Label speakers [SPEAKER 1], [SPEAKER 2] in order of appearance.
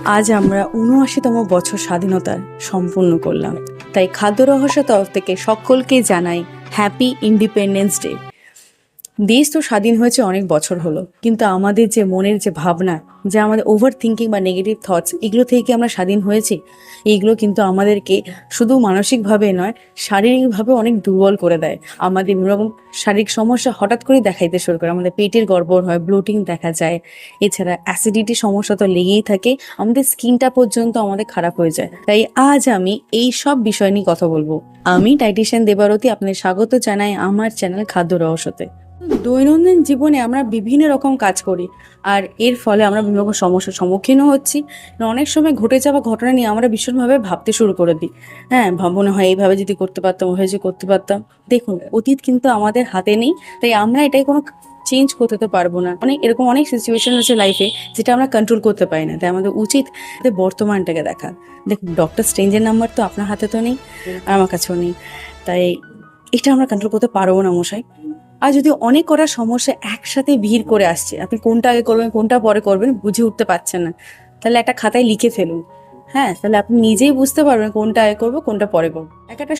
[SPEAKER 1] আজ আমরা ৭৯তম বছর স্বাধীনতার সম্পূর্ণ করলাম। তাই খাদ্য রহস্য তরফ থেকে সকলকে জানাই হ্যাপি ইন্ডিপেন্ডেন্স ডে। দেশ তো স্বাধীন হয়েছে অনেক বছর হলো, কিন্তু আমাদের যে মনের যে ভাবনা, যে আমাদের ওভার থিঙ্কিং বা নেগেটিভ থটস, এগুলো থেকে আমরা স্বাধীন হয়েছি। এইগুলো কিন্তু আমাদেরকে শুধু মানসিকভাবে নয়, শারীরিকভাবে অনেক দুর্বল করে দেয়। আমাদের এরকম শারীরিক সমস্যা হঠাৎ করে দেখাইতে শুরু করে, আমাদের পেটের গড়বড় হয়, ব্লোটিং দেখা যায়। এছাড়া অ্যাসিডিটি সমস্যা তো লেগেই থাকে, আমাদের স্কিনটা পর্যন্ত আমাদের খারাপ হয়ে যায়। তাই আজ আমি এই সব বিষয় নিয়ে কথা বলবো। আমি ডায়েটিশিয়ান দেবারতী, আপনাদের স্বাগত জানাই আমার চ্যানেল খাদ্য রহস্যতে। দৈনন্দিন জীবনে আমরা বিভিন্ন রকম কাজ করি, আর এর ফলে আমরা বিভিন্ন রকম সমস্যার সম্মুখীনও হচ্ছি। অনেক সময় ঘটে যাওয়া ঘটনা নিয়ে আমরা ভীষণভাবে ভাবতে শুরু করে দিই। হ্যাঁ, মনে হয় এইভাবে যদি করতে পারতাম, ওইভাবে যদি করতে পারতাম। দেখুন, অতীত কিন্তু আমাদের হাতে নেই, তাই আমরা এটাই কোনো চেঞ্জ করতে তো পারবো না। এরকম অনেক সিচুয়েশন আছে লাইফে যেটা আমরা কন্ট্রোল করতে পারি না, তাই আমাদের উচিত বর্তমানটাকে দেখা। দেখুন, ডক্টর স্ট্রেঞ্জের নাম্বার তো আপনার হাতে তো নেই, আর আমার কাছেও নেই, তাই এটা আমরা কন্ট্রোল করতে পারবো না মশাই। আর যদি অনেক কটা সমস্যা একসাথে ভিড় করে আসছে, আপনি কোনটা আগে করবেন কোনটা পরে করবেন বুঝে উঠতে পারছেন না, তাহলে একটা খাতায় লিখে ফেলুন। হ্যাঁ, তাহলে আপনি নিজেই বুঝতে পারবেন কোনটা আগে করবো কোনটা পরে করবো। একটা